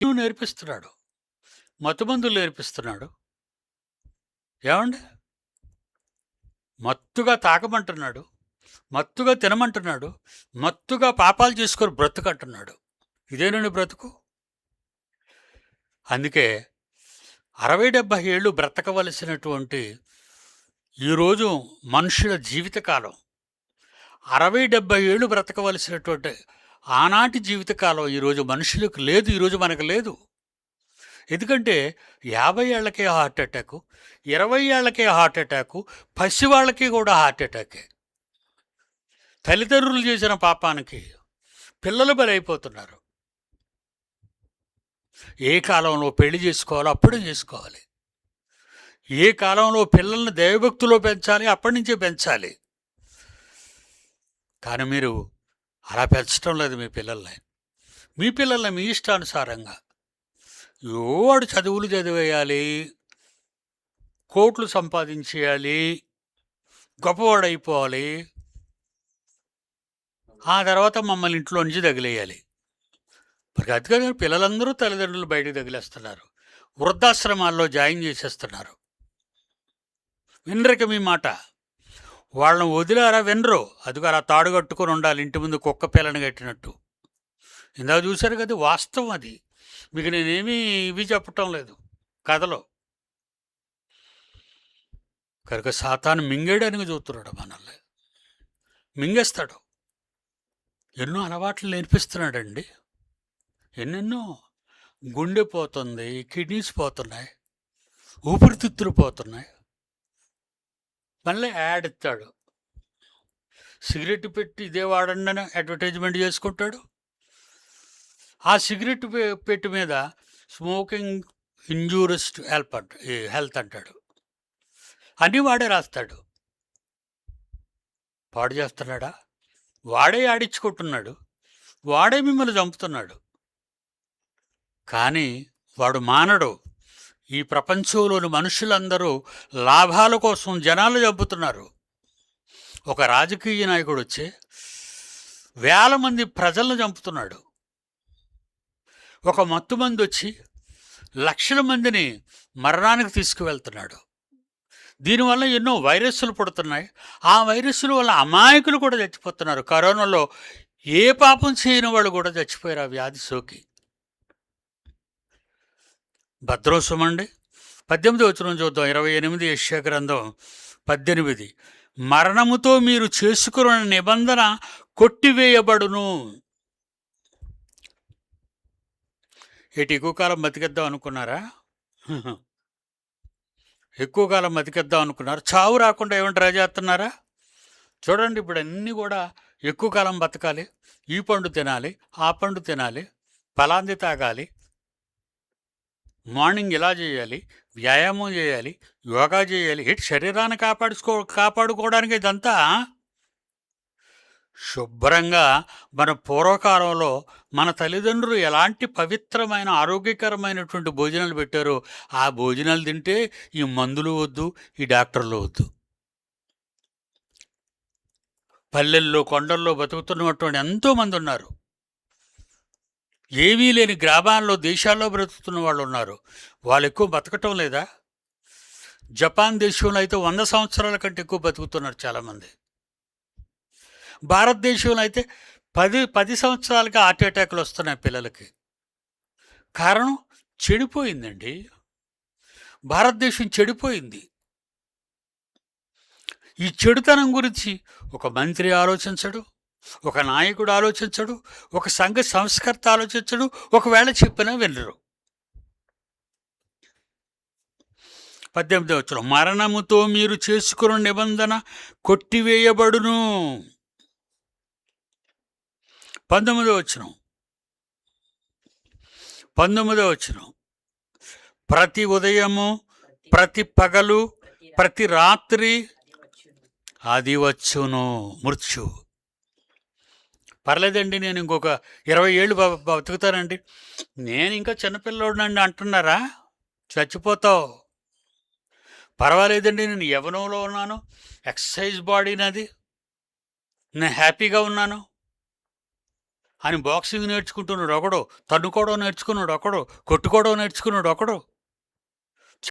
ఎన్నో నేర్పిస్తున్నాడు. మత్తుమందులు నేర్పిస్తున్నాడు. ఏమండి? మత్తుగా తాగమంటున్నాడు, మత్తుగా తినమంటున్నాడు, మత్తుగా పాపాలు చేసుకొని బ్రతుకంటున్నాడు. ఇదేనండి బ్రతుకు. అందుకే 60-70 ఏళ్ళు బ్రతకవలసినటువంటి ఈరోజు మనుషుల జీవితకాలం 60-70 ఏళ్ళు బ్రతకవలసినటువంటి ఆనాటి జీవితకాలం ఈరోజు మనుషులకు లేదు, ఈరోజు మనకు లేదు. ఎందుకంటే 50 ఏళ్లకే హార్ట్ అటాకు, 20 ఏళ్లకే హార్ట్ అటాకు, పసివాళ్ళకి కూడా హార్ట్ అటాకే. తల్లిదండ్రులు చేసిన పాపానికి పిల్లలు బలైపోతున్నారు. ఏ కాలంలో పెళ్లి చేసుకోవాలో అప్పుడే చేసుకోవాలి. ఏ కాలంలో పిల్లల్ని దైవభక్తిలో పెంచాలి అప్పటి నుంచే పెంచాలి. కానీ మీరు అలా పెంచడం లేదు మీ పిల్లల్ని మీ ఇష్టానుసారంగా. వాడు చదువులు చదివేయాలి, కోట్లు సంపాదించేయాలి, గొప్పవాడైపోవాలి, ఆ తర్వాత మమ్మల్ని ఇంట్లో నుంచి తగిలేయాలి. మరి అందుకని పిల్లలందరూ తల్లిదండ్రులు బయటకు తగిలేస్తున్నారు, వృద్ధాశ్రమాల్లో జాయిన్ చేసేస్తున్నారు. వినరిక మీ మాట. వాళ్ళని వదిలారా వినరు. అదిగో అలా తాడు కట్టుకొని ఉండాలి ఇంటి ముందు కుక్క పిల్లని కట్టినట్టు. ఇందాక చూశారు కదా, వాస్తవం అది. మీకు నేనేమీ ఇవి చెప్పటం లేదు కథలో. కనుక సాతాను మింగేయడానికి చూస్తున్నాడు మనల్ని, మింగేస్తాడు. ఎన్నో అలవాట్లు నేర్పిస్తున్నాడండి, ఎన్నెన్నో. గుండె పోతుంది, కిడ్నీస్ పోతున్నాయి, ఊపిరితిత్తులు పోతున్నాయి. మళ్ళీ యాడ్ ఇస్తాడు, సిగరెట్ పెట్టి ఇదే వాడండి అని అడ్వర్టైజ్మెంట్ చేసుకుంటాడు. ఆ సిగరెట్ పెట్టి మీద స్మోకింగ్ ఇంజూరియస్ టు హెల్త్ అంటాడు. అన్నీ వాడే రాస్తాడు. పాడు చేస్తున్నాడా? వాడే ఆడించుకుంటున్నాడు, వాడే మిమ్మల్ని చంపుతున్నాడు. కానీ వాడు మానడు. ఈ ప్రపంచంలోని మనుషులందరూ లాభాల కోసం జనాలు చంపుతున్నారు. ఒక రాజకీయ నాయకుడు వచ్చి వేల మంది ప్రజలను చంపుతున్నాడు. ఒక మత్తుమంది వచ్చి లక్షల మందిని మరణానికి తీసుకువెళ్తున్నాడు. దీనివల్ల ఎన్నో వైరస్సులు పుడుతున్నాయి. ఆ వైరస్సుల వల్ల అమాయకులు కూడా చచ్చిపోతున్నారు. కరోనాలో ఏ పాపం చేయని వాళ్ళు కూడా చచ్చిపోయారు ఆ వ్యాధి సోకి. భద్రోసమండి 18వ వచనం చూద్దాం. 28 యెషయా గ్రంథం 18. మరణముతో మీరు చేసుకున్న నిబంధన కొట్టివేయబడును. ఏటి ఎక్కువ కాలం బతికేద్దాం అనుకున్నారా? ఎక్కువ కాలం బతికేద్దాం అనుకున్నారు. చావు రాకుండా ఏమైనా ట్రై చేస్తున్నారా? చూడండి, ఇప్పుడు అన్నీ కూడా ఎక్కువ కాలం బతకాలి, ఈ పండు తినాలి, ఆ పండు తినాలి, ఫలాంది తాగాలి, మార్నింగ్ ఇలా చేయాలి, వ్యాయామం చేయాలి, యోగా చేయాలి. శరీరాన్ని కాపాడుకోవడానికి ఇదంతా. శుభ్రంగా మన పూర్వకాలంలో మన తల్లిదండ్రులు ఎలాంటి పవిత్రమైన ఆరోగ్యకరమైనటువంటి భోజనాలు పెట్టారో ఆ భోజనాలు తింటే ఈ మందులు వద్దు, ఈ డాక్టర్లు వద్దు. పల్లెల్లో కొండల్లో బతుకుతున్నటువంటి ఎంతోమంది ఉన్నారు. ఏమీ లేని గ్రామాల్లో దేశాల్లో బ్రతుకుతున్న వాళ్ళు ఉన్నారు. వాళ్ళు ఎక్కువ బతకటం లేదా? జపాన్ దేశంలో అయితే 100 సంవత్సరాల కంటే ఎక్కువ బతుకుతున్నారు చాలామంది. భారతదేశంలో అయితే 10 సంవత్సరాలకి హార్ట్ అటాక్లు వస్తున్నాయి పిల్లలకి. కారణం చెడిపోయిందండి. భారతదేశం చెడిపోయింది. ఈ చెడుతనం గురించి ఒక మంత్రి ఆలోచించడు, ఒక నాయకుడు ఆలోచించడు, ఒక సంఘ సంస్కర్త ఆలోచించడు, ఒకవేళ చెప్పినా వినరు. 18వ వచనం, మరణముతో మీరు చేసుకున్న నిబంధన కొట్టివేయబడును. 19వ వచనం, ప్రతి ఉదయము, ప్రతి పగలు, ప్రతి రాత్రి అది వచ్చును మృత్యు. పర్లేదండి, నేను ఇంకొక 20 ఏళ్ళు బతుకుతానండి, నేను ఇంకా చిన్నపిల్లోడినండి అంటున్నారా? చచ్చిపోతావు. పర్వాలేదండి, నేను యవ్వనంలో ఉన్నాను, ఎక్సర్సైజ్ బాడీ నాది, నేను హ్యాపీగా ఉన్నాను. అని బాక్సింగ్ నేర్చుకుంటున్నాడు ఒకడు, తన్నుకోవడం నేర్చుకున్నాడు ఒకడు, కొట్టుకోవడం నేర్చుకున్నాడు ఒకడు.